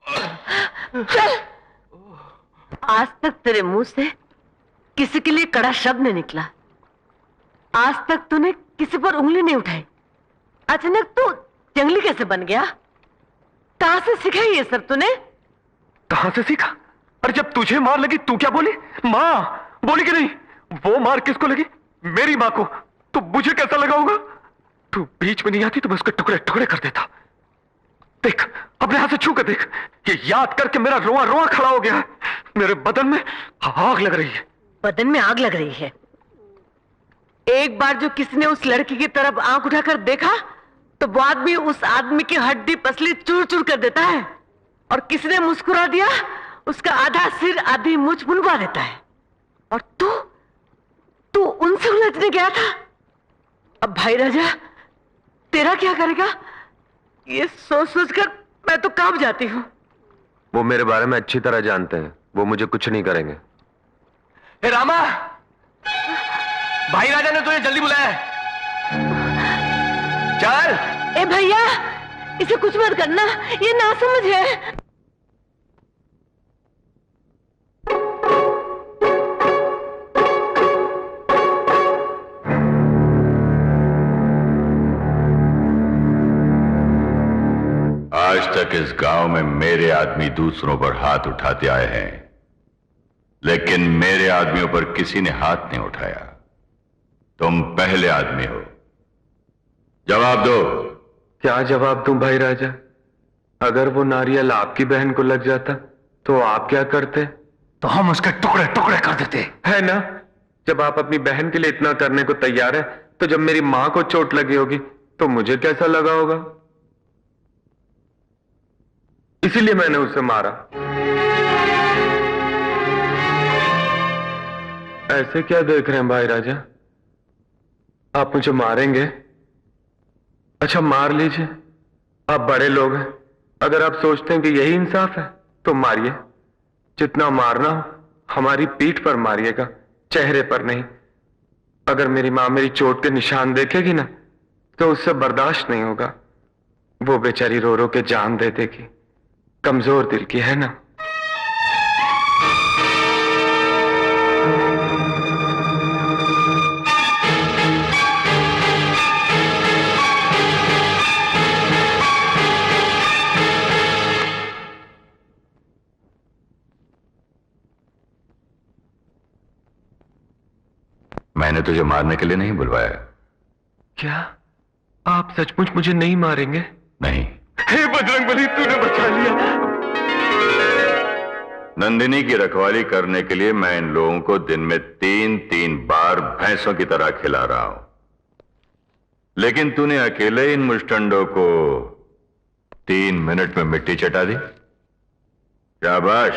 चल। आज तक तेरे मुंह से किसी के लिए कड़ा शब्द नहीं निकला। आज तक तूने किसी पर उंगली नहीं उठाई। अचानक तू जंगली कैसे बन गया? कहां से सीखा ये सब तूने? कहां से सीखा? अरे जब तुझे मार लगी तू क्या बोली? माँ बोली कि नहीं? वो मार किसको लगी? मेरी माँ को। तो मुझे कैसा लगा होगा? तू बीच में नहीं आती तो मैं उसके टुकड़े टुकड़े कर देता। देख अपने हाथ से छू कर देख, ये याद करके मेरा रोआ रोआ खड़ा हो गया है। मेरे बदन में आग लग रही है। बदन में आग लग रही है? एक बार जो किसी ने उस लड़की की तरफ आंख उठाकर देखा तो वो आदमी उस आदमी की हड्डी पसली चूर चूर कर देता है, और किसी ने मुस्कुरा दिया उसका आधा सिर आधी मुझ मुनवा देता है। और तू उनसे उलझने गया था। अब भाई राजा तेरा क्या करेगा? ये सोच सोच कर मैं तो कांप जाती हूं। वो मेरे बारे में अच्छी तरह जानते हैं, वो मुझे कुछ नहीं करेंगे। हे रामा, भाई राजा ने तुझे जल्दी बुलाया है। चल। ए भैया इसे कुछ मत करना, ये नासमझ है। आज तक इस गांव में मेरे आदमी दूसरों पर हाथ उठाते आए हैं, लेकिन मेरे आदमियों पर किसी ने हाथ नहीं उठाया। तुम पहले आदमी हो, जवाब दो। क्या जवाब दूं भाई राजा? अगर वो नारियल आपकी बहन को लग जाता तो आप क्या करते? तो हम उसके टुकड़े टुकड़े कर देते, है ना? जब आप अपनी बहन के लिए इतना करने को तैयार है, तो जब मेरी मां को चोट लगी होगी तो मुझे कैसा लगा होगा? इसीलिए मैंने उसे मारा। ऐसे क्या देख रहे हैं भाई राजा? आप मुझे मारेंगे? अच्छा मार लीजिए, आप बड़े लोग हैं। अगर आप सोचते हैं कि यही इंसाफ है तो मारिए। जितना मारना हो हमारी पीठ पर मारिएगा, चेहरे पर नहीं। अगर मेरी मां मेरी चोट के निशान देखेगी ना तो उससे बर्दाश्त नहीं होगा। वो बेचारी रो रो के जान दे देगी। कमजोर दिल की है ना। मैंने तुझे मारने के लिए नहीं बुलवाया। क्या आप सचमुच मुझे नहीं मारेंगे? नहीं। हे बजरंगबली, तूने बचा लिया। नंदिनी की रखवाली करने के लिए मैं इन लोगों को दिन में 3-3 बार भैंसों की तरह खिला रहा हूं, लेकिन तूने अकेले इन मुष्टंडों को 3 मिनट में मिट्टी चटा दी। शाबाश,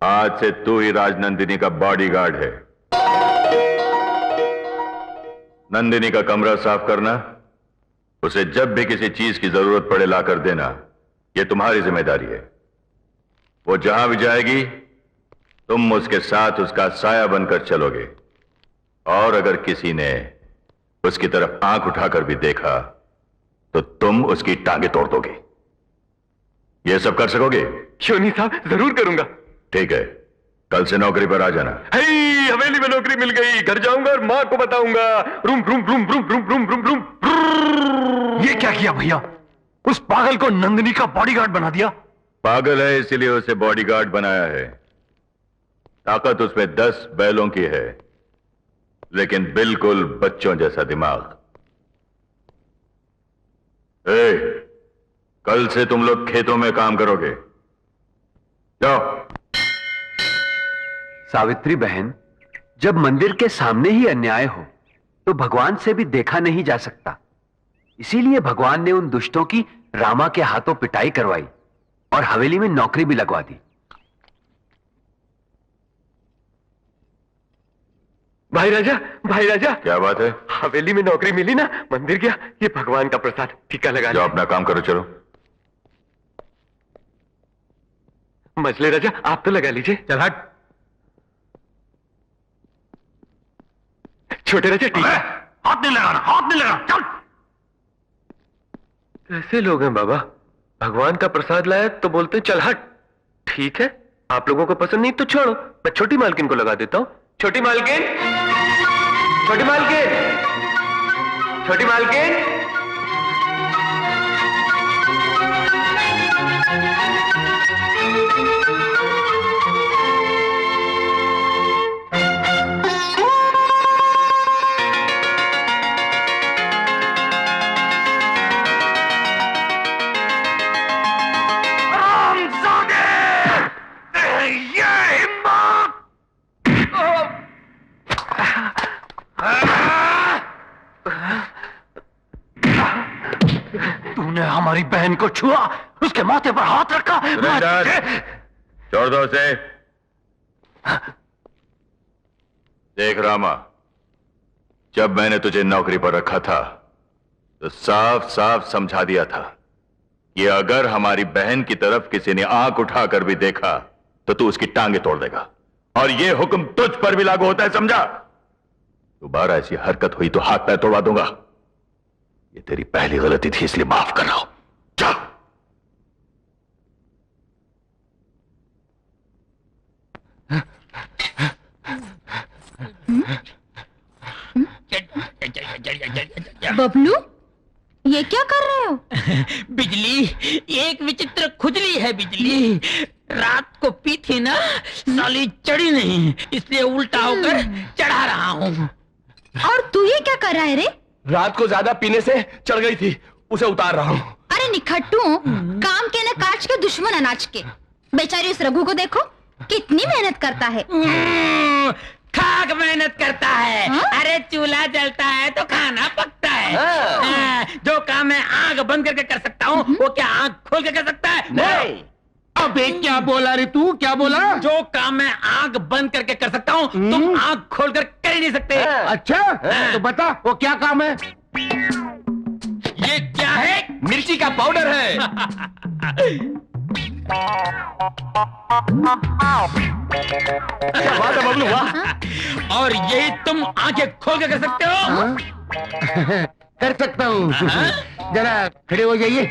आज से तू ही राजनंदिनी का बॉडीगार्ड है। नंदिनी का कमरा साफ करना, उसे जब भी किसी चीज की जरूरत पड़े ला कर देना, यह तुम्हारी जिम्मेदारी है। वो जहां भी जाएगी तुम उसके साथ उसका साया बनकर चलोगे, और अगर किसी ने उसकी तरफ आंख उठाकर भी देखा तो तुम उसकी टांगे तोड़ दोगे। यह सब कर सकोगे? क्यों नहीं साहब, जरूर करूंगा। ठीक है, कल से नौकरी पर आ जाना। हवेली में नौकरी मिल गई, घर जाऊंगा और मां को बताऊंगा। Room room room room room room room room. ये क्या किया भैया? उस पागल को नंदिनी का बॉडीगार्ड बना दिया। पागल है इसीलिए उसे बॉडीगार्ड बनाया है। ताकत उसमें 10 बैलों की है, लेकिन बिल्कुल बच्चों जैसा दिमाग। कल से तुम लोग खेतों में काम करोगे। जाओ। सावित्री बहन, जब मंदिर के सामने ही अन्याय हो तो भगवान से भी देखा नहीं जा सकता। इसीलिए भगवान ने उन दुष्टों की रामा के हाथों पिटाई करवाई और हवेली में नौकरी भी लगवा दी। भाई राजा, क्या बात है? हवेली में नौकरी मिली ना, मंदिर गया, ये भगवान का प्रसाद। टीका लगा जाओ अपना काम करो, चलो। मजले राजा, आप तो लगा लीजिए। चल हट। छोटे राजा, टीका। हाथ नहीं लगाना, हाथ नहीं लगाना, चल। कैसे लोग हैं बाबा? भगवान का प्रसाद लाया तो बोलते चल हट। ठीक है, आप लोगों को पसंद नहीं तो छोड़ो, मैं छोटी मालकिन को लगा देता हूं। छोटी मालकिन, छोटी मालकिन, छोटी मालकिन। तूने हमारी बहन को छुआ, उसके माथे पर हाथ रखा। छोड़ दो उसे। देख रामा, जब मैंने तुझे नौकरी पर रखा था तो साफ साफ समझा दिया था कि अगर हमारी बहन की तरफ किसी ने आंख उठाकर भी देखा तो तू उसकी टांगे तोड़ देगा, और यह हुक्म तुझ पर भी लागू होता है, समझा? दोबारा ऐसी हरकत हुई तो हाथ पैर तोड़वा दूंगा। ये तेरी पहली गलती थी, इसलिए माफ कर रहा हूं। जाओ। बबलू, ये क्या कर रहे हो? बिजली, एक विचित्र खुजली है बिजली। रात को पी थी ना, साली चढ़ी नहीं, इसलिए उल्टा होकर चढ़ा रहा हूँ। और तू ये क्या कर रहा है रे? रात को ज्यादा पीने से चढ़ गई थी, उसे उतार रहा हूँ। अरे निखट्टू, काम के न काज के, दुश्मन अनाज के। बेचारी उस रघु को देखो, कितनी मेहनत करता है। खाक मेहनत करता है। हाँ? अरे चूल्हा जलता है तो खाना पकता है। जो काम मैं आंख बंद करके कर सकता हूँ, वो क्या आंख खोल के कर सकता है? नहीं। अबे क्या बोला रे तू, क्या बोला? जो काम मैं आंख बंद करके कर सकता हूँ, तुम आंख खोलकर कर ही नहीं सकते। अच्छा, तो बता वो क्या काम है? ये क्या है? मिर्ची का पाउडर है। क्या बात है बबलू, वाह। और यही तुम आंखें खोल के कर सकते हो? कर सकता हूँ। जरा खड़े हो जाइए।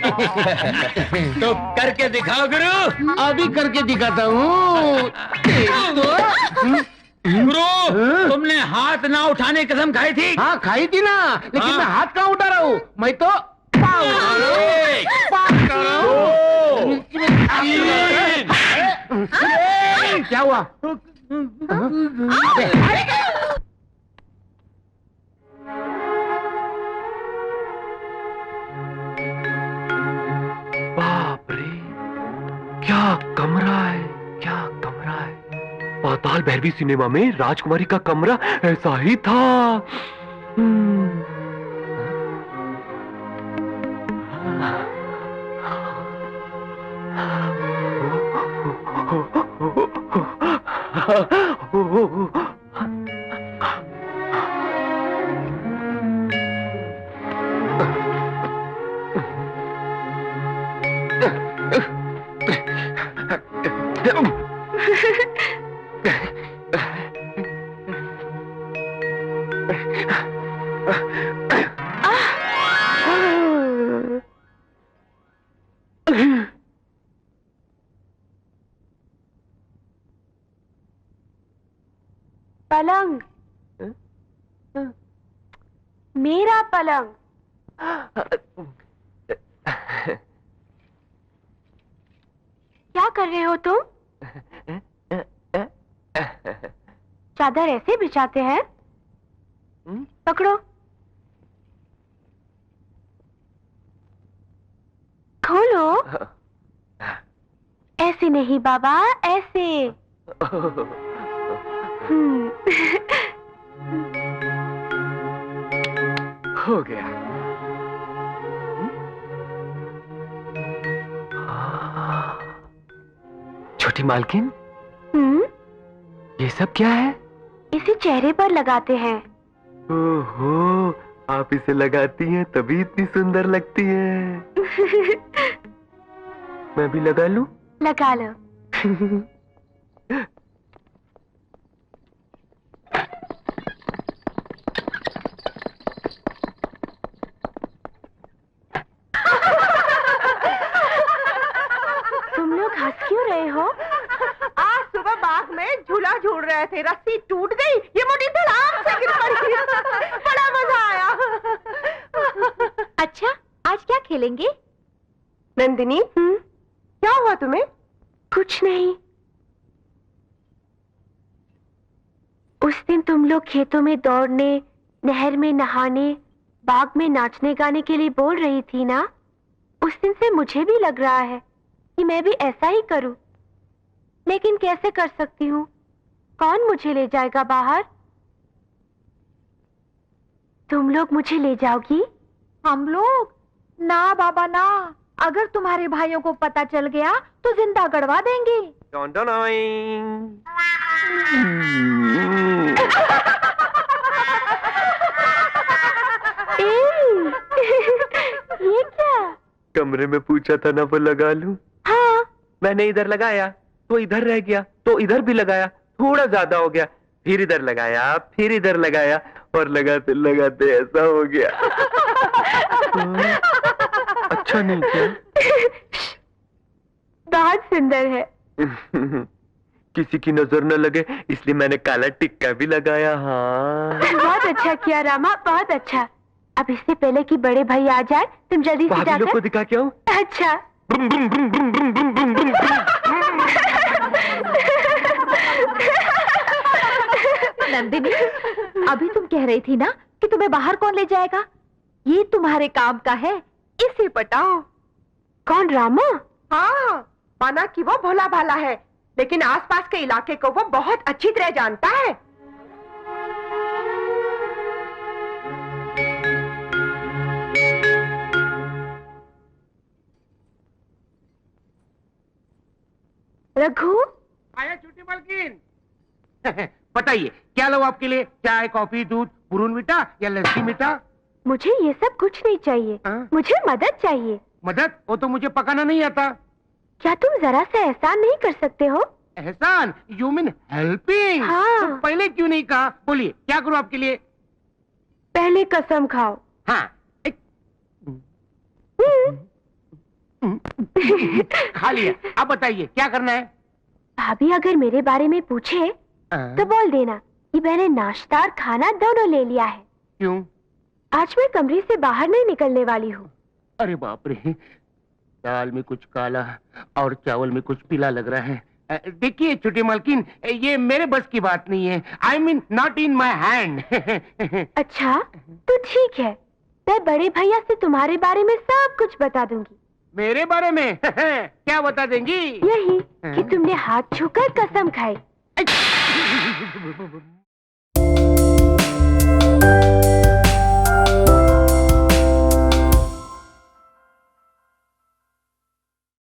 तो करके दिखाओ गुरु। अभी करके दिखाता हूँ। गुरु, तुमने हाथ ना उठाने की कसम खाई थी। हाँ खाई थी ना, लेकिन हाँ। मैं हाथ कहाँ उठा रहा हूँ, मैं तो पाँव उठा रहा हूँ। एक, पाँव उठा रहा हूँ। क्या हुआ? बाप रे, क्या कमरा है, क्या कमरा है। पाताल भैरवी सिनेमा में राजकुमारी का कमरा ऐसा ही था। पलंग, मेरा पलंग। क्या कर रहे हो तुम? चादर ऐसे बिछाते हैं? पकड़ो। खोलो। ऐसे नहीं बाबा, ऐसे। हो गया। छोटी मालकिन, ये सब क्या है? इसे चेहरे पर लगाते हैं। ओहो, आप इसे लगाती हैं तभी इतनी सुंदर लगती हैं। मैं भी लगा लूं? लगा लो। गए थे, रस्सी टूट गई, ये मोटी धड़ाम से गिर पड़ी। बड़ा मजा आया। अच्छा, आज क्या खेलेंगे? नंदिनी, क्या हुआ तुम्हें? कुछ नहीं। उस दिन तुम लोग खेतों में दौड़ने, नहर में नहाने, बाग में नाचने गाने के लिए बोल रही थी ना? उस दिन से मुझे भी लग रहा है कि मैं भी ऐसा ही करूं। लेकिन कैसे कर सकती हूँ? कौन मुझे ले जाएगा बाहर? तुम लोग मुझे ले जाओगी? हम लोग? ना बाबा ना, अगर तुम्हारे भाइयों को पता चल गया तो जिंदा गड़वा देंगे। ये क्या? कमरे में पूछा था ना, वो लगा लूं? हाँ। मैंने इधर लगाया तो इधर रह गया, तो इधर भी लगाया, थोड़ा ज्यादा हो गया, फिर इधर लगाया, फिर इधर लगाया, और लगाते लगाते ऐसा हो गया। अच्छा नहीं क्या? बहुत सुंदर है। किसी की नजर न लगे इसलिए मैंने काला टिक्का भी लगाया। हाँ, बहुत अच्छा किया रामा, बहुत अच्छा। अब इससे पहले कि बड़े भाई आ जाए, तुम जल्दी से भाभी लोग जाकर। को दिखा के आऊं? अच्छा। नंदिनी, अभी तुम कह रही थी ना कि तुम्हें बाहर कौन ले जाएगा? ये तुम्हारे काम का है, इसे पटाओ। कौन, रामा? हाँ, माना कि वो भोला भाला है, लेकिन आसपास के इलाके को वो बहुत अच्छी तरह जानता है। रघु, आया छोटी मालकिन। बताइए क्या लो आपके लिए? चाय, कॉफी, दूध, बुरूनविटा या लस्सी मीठा? मुझे ये सब कुछ नहीं चाहिए। हाँ? मुझे मदद चाहिए। मदद? वो तो मुझे पकाना नहीं आता। क्या तुम जरा सा एहसान नहीं कर सकते हो? एहसान? You mean helping? हाँ। तो पहले क्यों नहीं कहा? बोलिए क्या करूं आपके लिए? पहले कसम खाओ। हाँ, खा लिया। अब बताइए क्या करना है? भाभी अगर मेरे बारे में पूछे तो बोल देना कि मैंने नाश्ता और खाना दोनों ले लिया है। क्यों? आज मैं कमरे से बाहर नहीं निकलने वाली हूँ। अरे बाप रे, दाल में कुछ काला और चावल में कुछ पीला लग रहा है। देखिए छोटी मालकिन, ये मेरे बस की बात नहीं है। I mean not in my hand. अच्छा, तो ठीक है, मैं बड़े भैया से तुम्हारे बारे में सब कुछ बता दूंगी। मेरे बारे में? क्या बता देंगी? यही कि तुमने हाथ छूकर कसम खाई।